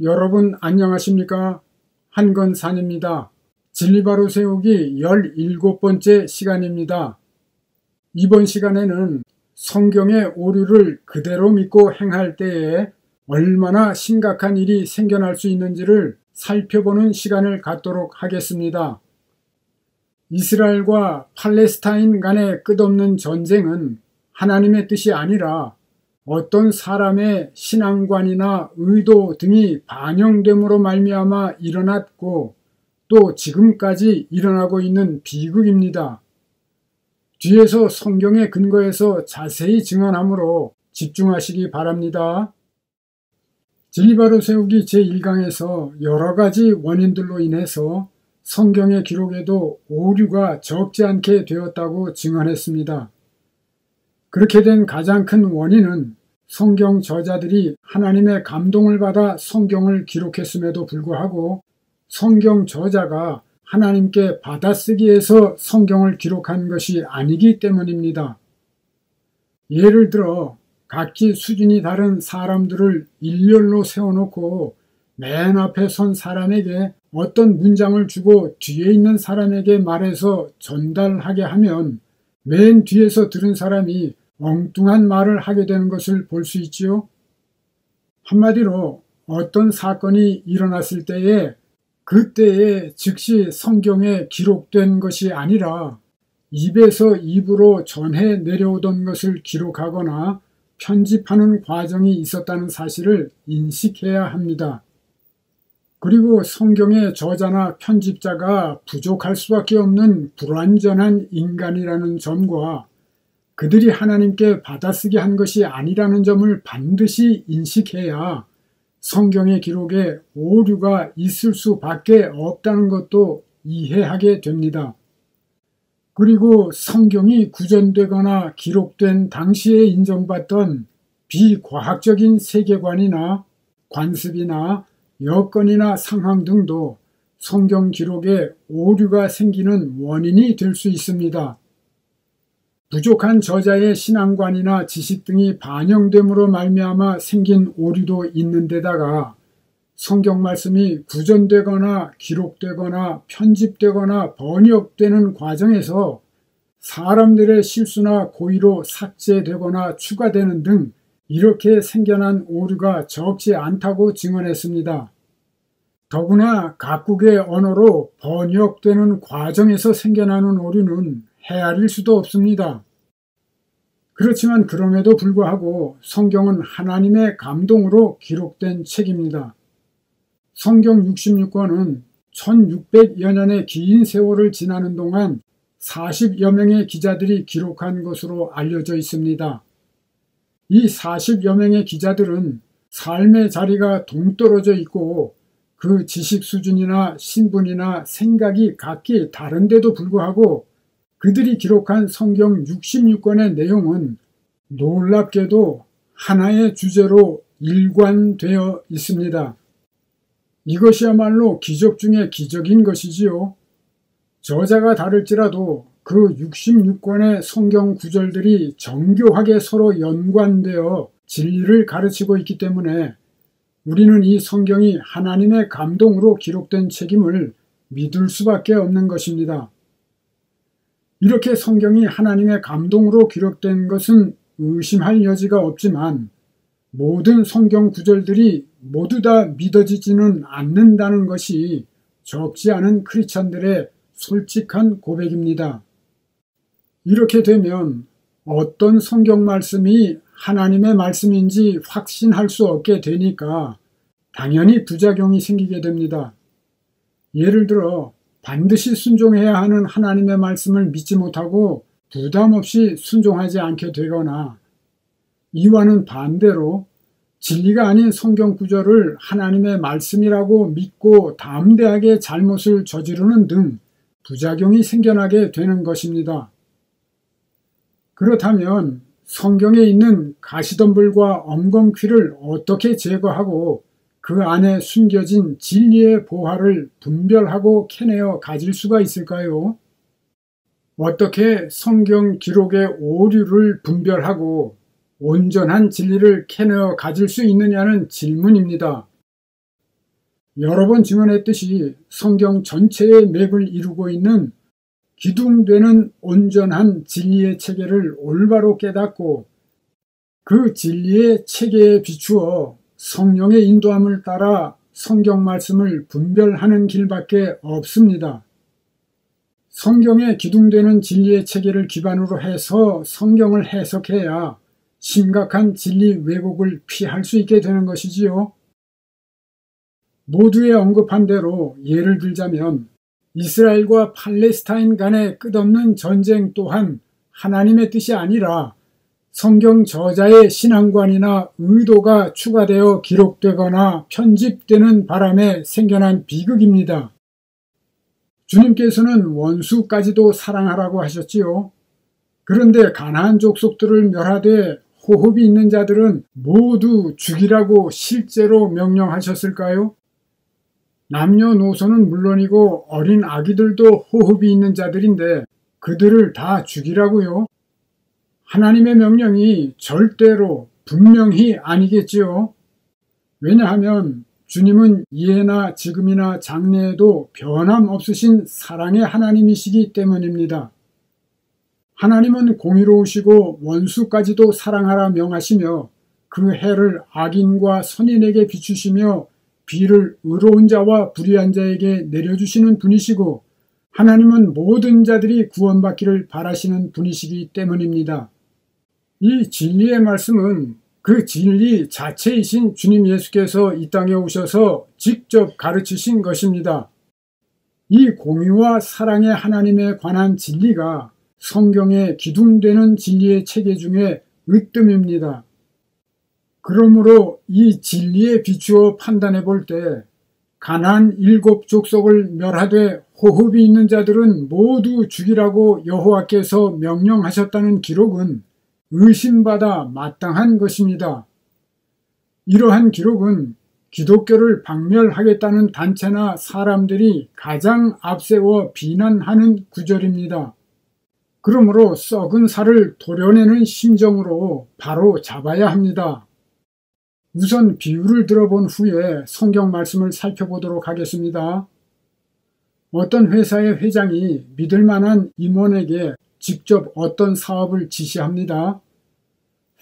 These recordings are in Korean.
여러분 안녕하십니까? 한건산입니다. 진리바로 세우기 17번째 시간입니다. 이번 시간에는 성경의 오류를 그대로 믿고 행할 때에 얼마나 심각한 일이 생겨날 수 있는지를 살펴보는 시간을 갖도록 하겠습니다. 이스라엘과 팔레스타인 간의 끝없는 전쟁은 하나님의 뜻이 아니라 어떤 사람의 신앙관이나 의도 등이 반영됨으로 말미암아 일어났고 또 지금까지 일어나고 있는 비극입니다. 뒤에서 성경의 근거에서 자세히 증언하므로 집중하시기 바랍니다. 진리바로 세우기 제1강에서 여러 가지 원인들로 인해서 성경의 기록에도 오류가 적지 않게 되었다고 증언했습니다. 그렇게 된 가장 큰 원인은 성경 저자들이 하나님의 감동을 받아 성경을 기록했음에도 불구하고 성경 저자가 하나님께 받아쓰기에서 성경을 기록한 것이 아니기 때문입니다. 예를 들어 각기 수준이 다른 사람들을 일렬로 세워놓고 맨 앞에 선 사람에게 어떤 문장을 주고 뒤에 있는 사람에게 말해서 전달하게 하면 맨 뒤에서 들은 사람이 엉뚱한 말을 하게 되는 것을 볼 수 있지요. 한마디로 어떤 사건이 일어났을 때에 그때에 즉시 성경에 기록된 것이 아니라 입에서 입으로 전해 내려오던 것을 기록하거나 편집하는 과정이 있었다는 사실을 인식해야 합니다. 그리고 성경의 저자나 편집자가 부족할 수밖에 없는 불완전한 인간이라는 점과 그들이 하나님께 받아쓰기 한 것이 아니라는 점을 반드시 인식해야 성경의 기록에 오류가 있을 수밖에 없다는 것도 이해하게 됩니다. 그리고 성경이 구전되거나 기록된 당시에 인정받던 비과학적인 세계관이나 관습이나 여건이나 상황 등도 성경 기록에 오류가 생기는 원인이 될 수 있습니다. 부족한 저자의 신앙관이나 지식 등이 반영됨으로 말미암아 생긴 오류도 있는 데다가 성경 말씀이 구전되거나 기록되거나 편집되거나 번역되는 과정에서 사람들의 실수나 고의로 삭제되거나 추가되는 등 이렇게 생겨난 오류가 적지 않다고 증언했습니다. 더구나 각국의 언어로 번역되는 과정에서 생겨나는 오류는 헤아릴 수도 없습니다. 그렇지만 그럼에도 불구하고 성경은 하나님의 감동으로 기록된 책입니다. 성경 66권은 1600여 년의 긴 세월을 지나는 동안 40여 명의 기자들이 기록한 것으로 알려져 있습니다. 이 40여 명의 기자들은 삶의 자리가 동떨어져 있고 그 지식 수준이나 신분이나 생각이 각기 다른데도 불구하고 그들이 기록한 성경 66권의 내용은 놀랍게도 하나의 주제로 일관되어 있습니다. 이것이야말로 기적 중에 기적인 것이지요. 저자가 다를지라도 그 66권의 성경 구절들이 정교하게 서로 연관되어 진리를 가르치고 있기 때문에 우리는 이 성경이 하나님의 감동으로 기록된 책임을 믿을 수밖에 없는 것입니다. 이렇게 성경이 하나님의 감동으로 기록된 것은 의심할 여지가 없지만 모든 성경 구절들이 모두 다 믿어지지는 않는다는 것이 적지 않은 크리스찬들의 솔직한 고백입니다. 이렇게 되면 어떤 성경 말씀이 하나님의 말씀인지 확신할 수 없게 되니까 당연히 부작용이 생기게 됩니다. 예를 들어 반드시 순종해야 하는 하나님의 말씀을 믿지 못하고 부담 없이 순종하지 않게 되거나 이와는 반대로 진리가 아닌 성경 구절을 하나님의 말씀이라고 믿고 담대하게 잘못을 저지르는 등 부작용이 생겨나게 되는 것입니다. 그렇다면 성경에 있는 가시덤불과 엉겅퀴를 어떻게 제거하고 그 안에 숨겨진 진리의 보화를 분별하고 캐내어 가질 수가 있을까요? 어떻게 성경 기록의 오류를 분별하고 온전한 진리를 캐내어 가질 수 있느냐는 질문입니다. 여러 번 증언했듯이 성경 전체의 맵을 이루고 있는 기둥되는 온전한 진리의 체계를 올바로 깨닫고 그 진리의 체계에 비추어 성령의 인도함을 따라 성경 말씀을 분별하는 길밖에 없습니다. 성경에 기둥되는 진리의 체계를 기반으로 해서 성경을 해석해야 심각한 진리 왜곡을 피할 수 있게 되는 것이지요. 모두에 언급한 대로 예를 들자면 이스라엘과 팔레스타인 간의 끝없는 전쟁 또한 하나님의 뜻이 아니라 성경 저자의 신앙관이나 의도가 추가되어 기록되거나 편집되는 바람에 생겨난 비극입니다. 주님께서는 원수까지도 사랑하라고 하셨지요. 그런데 가나안 족속들을 멸하되 호흡이 있는 자들은 모두 죽이라고 실제로 명령하셨을까요? 남녀노소는 물론이고 어린 아기들도 호흡이 있는 자들인데 그들을 다 죽이라고요? 하나님의 명령이 절대로 분명히 아니겠지요. 왜냐하면 주님은 이해나 지금이나 장래에도 변함없으신 사랑의 하나님이시기 때문입니다. 하나님은 공의로우시고 원수까지도 사랑하라 명하시며 그 해를 악인과 선인에게 비추시며 비를 의로운 자와 불의한 자에게 내려주시는 분이시고 하나님은 모든 자들이 구원받기를 바라시는 분이시기 때문입니다. 이 진리의 말씀은 그 진리 자체이신 주님 예수께서 이 땅에 오셔서 직접 가르치신 것입니다. 이 공의와 사랑의 하나님에 관한 진리가 성경에 기둥되는 진리의 체계 중에 으뜸입니다. 그러므로 이 진리에 비추어 판단해 볼 때 가나안 7족속을 멸하되 호흡이 있는 자들은 모두 죽이라고 여호와께서 명령하셨다는 기록은 의심받아 마땅한 것입니다. 이러한 기록은 기독교를 박멸하겠다는 단체나 사람들이 가장 앞세워 비난하는 구절입니다. 그러므로 썩은 살을 도려내는 심정으로 바로 잡아야 합니다. 우선 비유를 들어본 후에 성경 말씀을 살펴보도록 하겠습니다. 어떤 회사의 회장이 믿을 만한 임원에게 직접 어떤 사업을 지시합니다.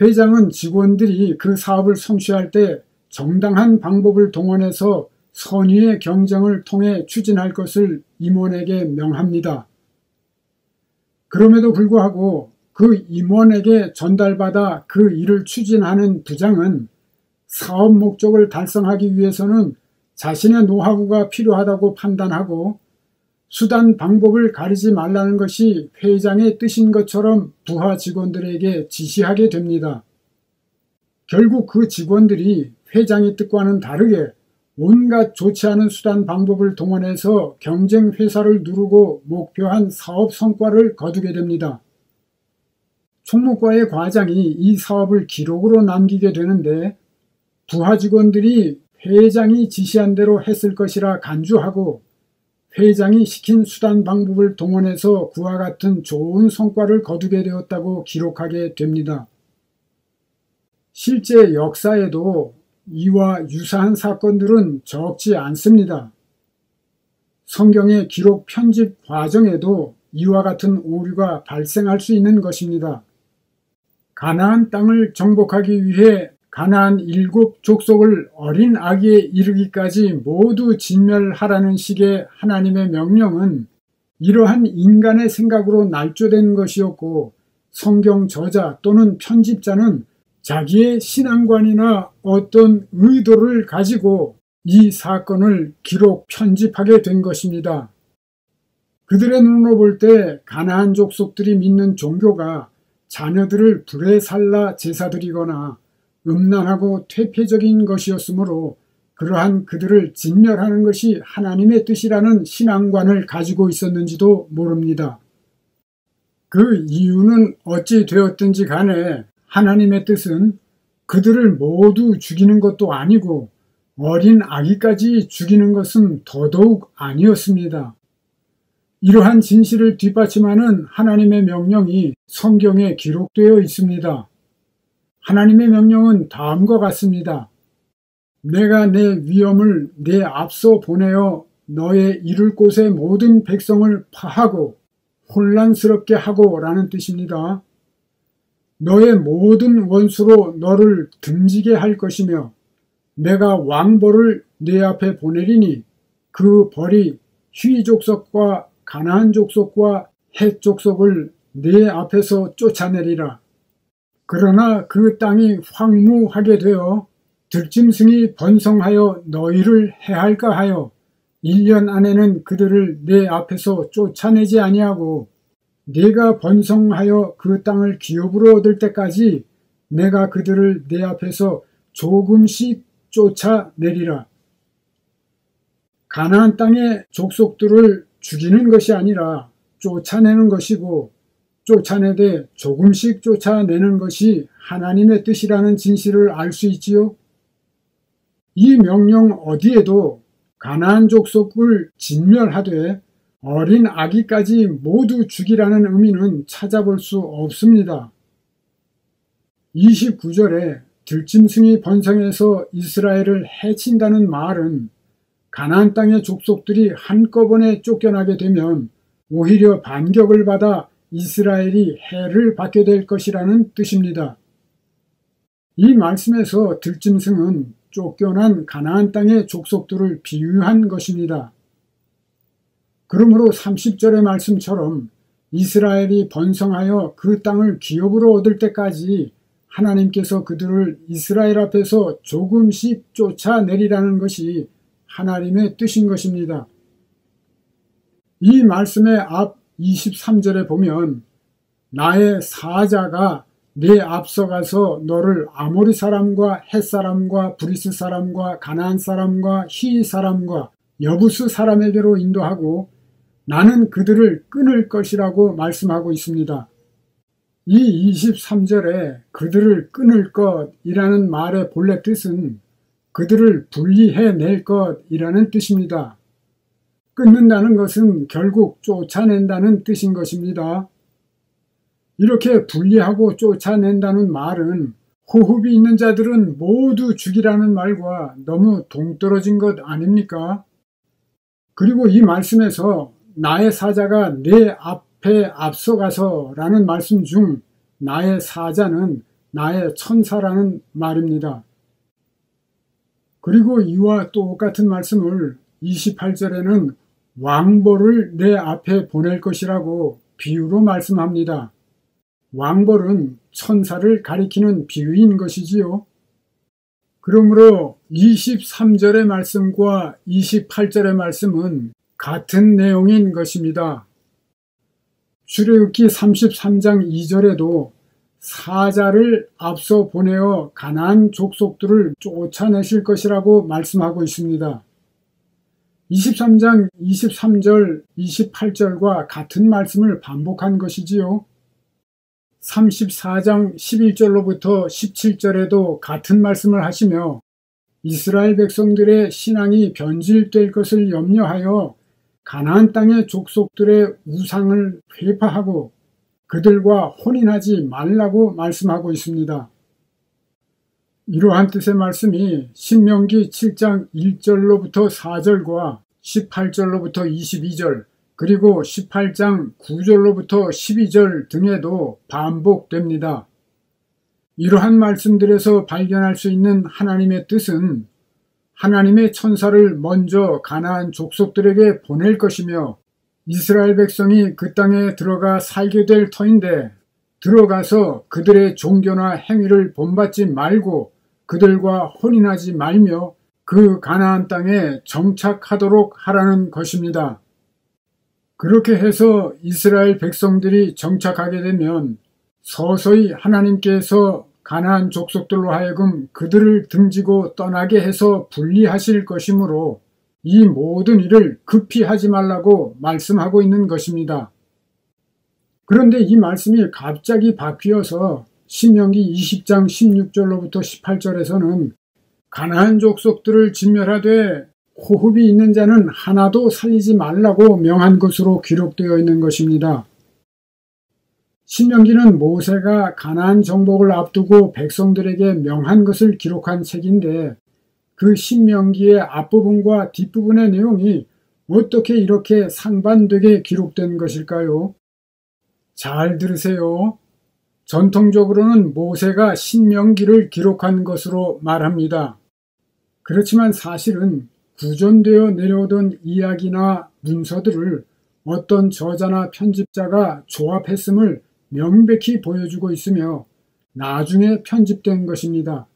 회장은 직원들이 그 사업을 성취할 때 정당한 방법을 동원해서 선의의 경쟁을 통해 추진할 것을 임원에게 명합니다. 그럼에도 불구하고 그 임원에게 전달받아 그 일을 추진하는 부장은 사업 목적을 달성하기 위해서는 자신의 노하우가 필요하다고 판단하고 수단 방법을 가리지 말라는 것이 회장의 뜻인 것처럼 부하 직원들에게 지시하게 됩니다. 결국 그 직원들이 회장의 뜻과는 다르게 온갖 좋지 않은 수단 방법을 동원해서 경쟁 회사를 누르고 목표한 사업 성과를 거두게 됩니다. 총무과의 과장이 이 사업을 기록으로 남기게 되는데 부하 직원들이 회장이 지시한 대로 했을 것이라 간주하고 회장이 시킨 수단 방법을 동원해서 그와 같은 좋은 성과를 거두게 되었다고 기록하게 됩니다. 실제 역사에도 이와 유사한 사건들은 적지 않습니다. 성경의 기록 편집 과정에도 이와 같은 오류가 발생할 수 있는 것입니다. 가나안 땅을 정복하기 위해 가나안 7족속을 어린 아기에 이르기까지 모두 진멸하라는 식의 하나님의 명령은 이러한 인간의 생각으로 날조된 것이었고 성경 저자 또는 편집자는 자기의 신앙관이나 어떤 의도를 가지고 이 사건을 기록 편집하게 된 것입니다. 그들의 눈으로 볼 때 가나안 족속들이 믿는 종교가 자녀들을 불에 살라 제사드리거나 음란하고 퇴폐적인 것이었으므로 그러한 그들을 진멸하는 것이 하나님의 뜻이라는 신앙관을 가지고 있었는지도 모릅니다. 그 이유는 어찌 되었든지 간에 하나님의 뜻은 그들을 모두 죽이는 것도 아니고 어린 아기까지 죽이는 것은 더더욱 아니었습니다. 이러한 진실을 뒷받침하는 하나님의 명령이 성경에 기록되어 있습니다. 하나님의 명령은 다음과 같습니다. 내가 내 위엄을 내 앞서 보내어 너의 이룰 곳의 모든 백성을 파하고 혼란스럽게 하고 라는 뜻입니다. 너의 모든 원수로 너를 등지게 할 것이며 내가 왕벌을 네 앞에 보내리니 그 벌이 휘 족속과 가나안 족속과 헷 족속을 네 앞에서 쫓아내리라. 그러나 그 땅이 황무하게 되어 들짐승이 번성하여 너희를 해할까 하여 1년 안에는 그들을 내 앞에서 쫓아내지 아니하고 네가 번성하여 그 땅을 기업으로 얻을 때까지 내가 그들을 내 앞에서 조금씩 쫓아내리라. 가나안 땅의 족속들을 죽이는 것이 아니라 쫓아내는 것이고 쫓아내되 조금씩 쫓아내는 것이 하나님의 뜻이라는 진실을 알 수 있지요. 이 명령 어디에도 가나안 족속을 진멸하되 어린 아기까지 모두 죽이라는 의미는 찾아볼 수 없습니다. 29절에 들짐승이 번성해서 이스라엘을 해친다는 말은 가나안 땅의 족속들이 한꺼번에 쫓겨나게 되면 오히려 반격을 받아 이스라엘이 해를 받게 될 것이라는 뜻입니다. 이 말씀에서 들짐승은 쫓겨난 가나안 땅의 족속들을 비유한 것입니다. 그러므로 30절의 말씀처럼 이스라엘이 번성하여 그 땅을 기업으로 얻을 때까지 하나님께서 그들을 이스라엘 앞에서 조금씩 쫓아내리라는 것이 하나님의 뜻인 것입니다. 이 말씀의 앞 23절에 보면 나의 사자가 네 앞서가서 너를 아모리 사람과 헷 사람과 브리스 사람과 가나안 사람과 히 사람과 여부스 사람에게로 인도하고 나는 그들을 끊을 것이라고 말씀하고 있습니다. 이 23절에 그들을 끊을 것이라는 말의 본래 뜻은 그들을 분리해낼 것이라는 뜻입니다. 끊는다는 것은 결국 쫓아낸다는 뜻인 것입니다. 이렇게 분리하고 쫓아낸다는 말은 호흡이 있는 자들은 모두 죽이라는 말과 너무 동떨어진 것 아닙니까? 그리고 이 말씀에서 나의 사자가 내 앞에 앞서가서 라는 말씀 중 나의 사자는 나의 천사라는 말입니다. 그리고 이와 똑같은 말씀을 28절에는 왕벌을 내 앞에 보낼 것이라고 비유로 말씀합니다. 왕벌은 천사를 가리키는 비유인 것이지요. 그러므로 23절의 말씀과 28절의 말씀은 같은 내용인 것입니다. 출애굽기 33장 2절에도 사자를 앞서 보내어 가나안 족속들을 쫓아내실 것이라고 말씀하고 있습니다. 23장 23절, 28절과 같은 말씀을 반복한 것이지요. 34장 11절로부터 17절에도 같은 말씀을 하시며 이스라엘 백성들의 신앙이 변질될 것을 염려하여 가나안 땅의 족속들의 우상을 회파하고 그들과 혼인하지 말라고 말씀하고 있습니다. 이러한 뜻의 말씀이 신명기 7장 1절로부터 4절과 18절로부터 22절 그리고 18장 9절로부터 12절 등에도 반복됩니다. 이러한 말씀들에서 발견할 수 있는 하나님의 뜻은 하나님의 천사를 먼저 가나안 족속들에게 보낼 것이며 이스라엘 백성이 그 땅에 들어가 살게 될 터인데 들어가서 그들의 종교나 행위를 본받지 말고 그들과 혼인하지 말며 그 가나안 땅에 정착하도록 하라는 것입니다. 그렇게 해서 이스라엘 백성들이 정착하게 되면 서서히 하나님께서 가나안 족속들로 하여금 그들을 등지고 떠나게 해서 분리하실 것이므로 이 모든 일을 급히 하지 말라고 말씀하고 있는 것입니다. 그런데 이 말씀이 갑자기 바뀌어서 신명기 20장 16절로부터 18절에서는 가나안 족속들을 진멸하되 호흡이 있는 자는 하나도 살리지 말라고 명한 것으로 기록되어 있는 것입니다. 신명기는 모세가 가나안 정복을 앞두고 백성들에게 명한 것을 기록한 책인데 그 신명기의 앞부분과 뒷부분의 내용이 어떻게 이렇게 상반되게 기록된 것일까요? 잘 들으세요. 전통적으로는 모세가 신명기를 기록한 것으로 말합니다. 그렇지만 사실은 구전되어 내려오던 이야기나 문서들을 어떤 저자나 편집자가 조합했음을 명백히 보여주고 있으며 나중에 편집된 것입니다.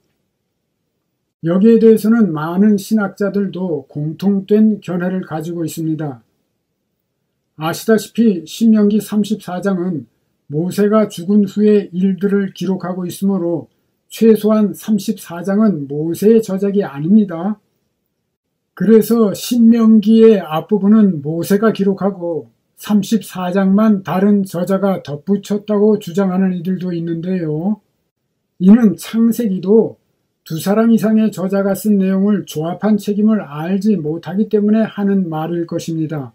여기에 대해서는 많은 신학자들도 공통된 견해를 가지고 있습니다. 아시다시피 신명기 34장은 모세가 죽은 후의 일들을 기록하고 있으므로 최소한 34장은 모세의 저작이 아닙니다. 그래서 신명기의 앞부분은 모세가 기록하고 34장만 다른 저자가 덧붙였다고 주장하는 이들도 있는데요. 이는 창세기도 두 사람 이상의 저자가 쓴 내용을 조합한 책임을 알지 못하기 때문에 하는 말일 것입니다.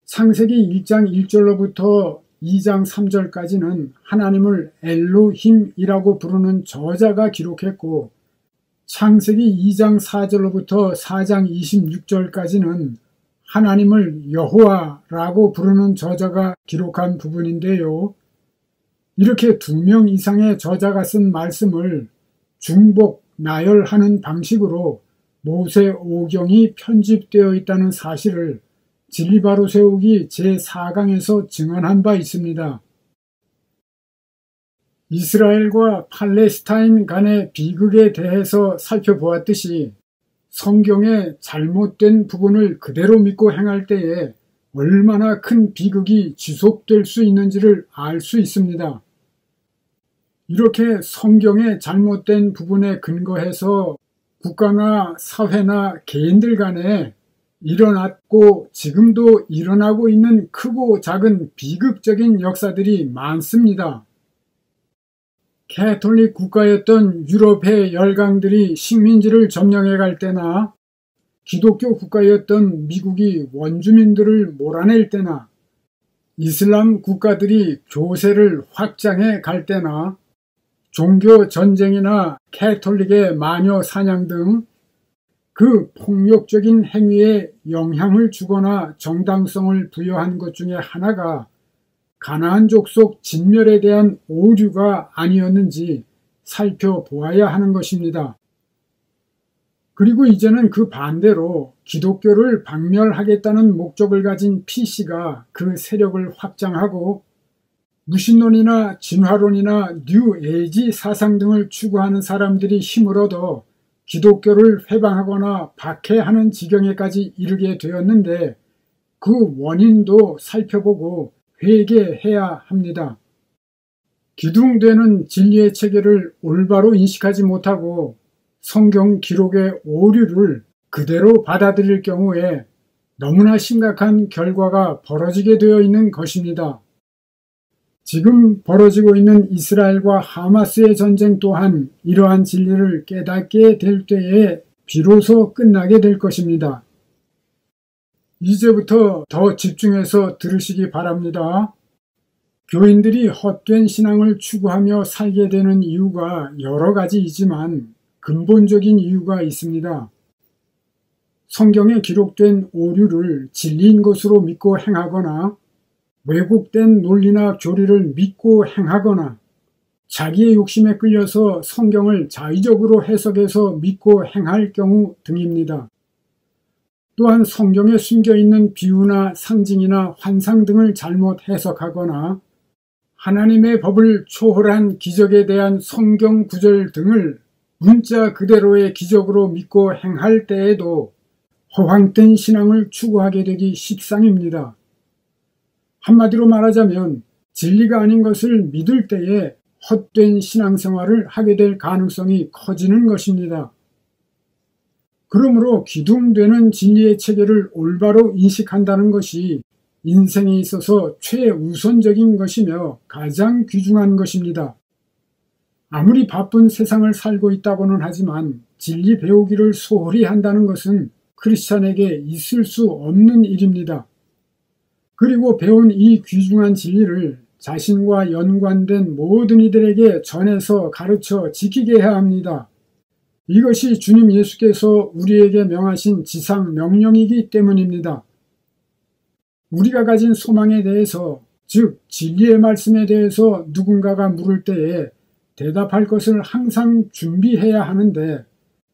창세기 1장 1절로부터 2장 3절까지는 하나님을 엘로힘이라고 부르는 저자가 기록했고, 창세기 2장 4절로부터 4장 26절까지는 하나님을 여호와라고 부르는 저자가 기록한 부분인데요. 이렇게 2명 이상의 저자가 쓴 말씀을 중복, 나열하는 방식으로 모세 오경이 편집되어 있다는 사실을 진리바로 세우기 제4강에서 증언한 바 있습니다. 이스라엘과 팔레스타인 간의 비극에 대해서 살펴보았듯이 성경의 잘못된 부분을 그대로 믿고 행할 때에 얼마나 큰 비극이 지속될 수 있는지를 알 수 있습니다. 이렇게 성경의 잘못된 부분에 근거해서 국가나 사회나 개인들 간에 일어났고 지금도 일어나고 있는 크고 작은 비극적인 역사들이 많습니다. 캐톨릭 국가였던 유럽의 열강들이 식민지를 점령해 갈 때나 기독교 국가였던 미국이 원주민들을 몰아낼 때나 이슬람 국가들이 교세를 확장해 갈 때나 종교 전쟁이나 캐톨릭의 마녀 사냥 등 그 폭력적인 행위에 영향을 주거나 정당성을 부여한 것 중에 하나가 가나안 족속 진멸에 대한 오류가 아니었는지 살펴보아야 하는 것입니다. 그리고 이제는 그 반대로 기독교를 박멸하겠다는 목적을 가진 PC가 그 세력을 확장하고 무신론이나 진화론이나 뉴에이지 사상 등을 추구하는 사람들이 힘을 얻어 기독교를 회방하거나 박해하는 지경에까지 이르게 되었는데 그 원인도 살펴보고 회개해야 합니다. 기둥되는 진리의 체계를 올바로 인식하지 못하고 성경 기록의 오류를 그대로 받아들일 경우에 너무나 심각한 결과가 벌어지게 되어 있는 것입니다. 지금 벌어지고 있는 이스라엘과 하마스의 전쟁 또한 이러한 진리를 깨닫게 될 때에 비로소 끝나게 될 것입니다. 이제부터 더 집중해서 들으시기 바랍니다. 교인들이 헛된 신앙을 추구하며 살게 되는 이유가 여러 가지이지만 근본적인 이유가 있습니다. 성경에 기록된 오류를 진리인 것으로 믿고 행하거나 왜곡된 논리나 교리를 믿고 행하거나 자기의 욕심에 끌려서 성경을 자의적으로 해석해서 믿고 행할 경우 등입니다. 또한 성경에 숨겨있는 비유나 상징이나 환상 등을 잘못 해석하거나 하나님의 법을 초월한 기적에 대한 성경 구절 등을 문자 그대로의 기적으로 믿고 행할 때에도 허황된 신앙을 추구하게 되기 십상입니다. 한마디로 말하자면 진리가 아닌 것을 믿을 때에 헛된 신앙생활을 하게 될 가능성이 커지는 것입니다. 그러므로 기둥되는 진리의 체계를 올바로 인식한다는 것이 인생에 있어서 최우선적인 것이며 가장 귀중한 것입니다. 아무리 바쁜 세상을 살고 있다고는 하지만 진리 배우기를 소홀히 한다는 것은 크리스찬에게 있을 수 없는 일입니다. 그리고 배운 이 귀중한 진리를 자신과 연관된 모든 이들에게 전해서 가르쳐 지키게 해야 합니다. 이것이 주님 예수께서 우리에게 명하신 지상 명령이기 때문입니다. 우리가 가진 소망에 대해서, 즉 진리의 말씀에 대해서 누군가가 물을 때에 대답할 것을 항상 준비해야 하는데,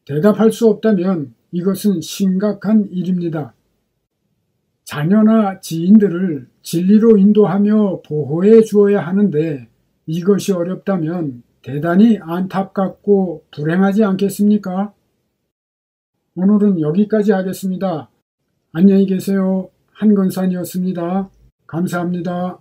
대답할 수 없다면 이것은 심각한 일입니다. 자녀나 지인들을 진리로 인도하며 보호해 주어야 하는데 이것이 어렵다면 대단히 안타깝고 불행하지 않겠습니까? 오늘은 여기까지 하겠습니다. 안녕히 계세요. 한건산이었습니다. 감사합니다.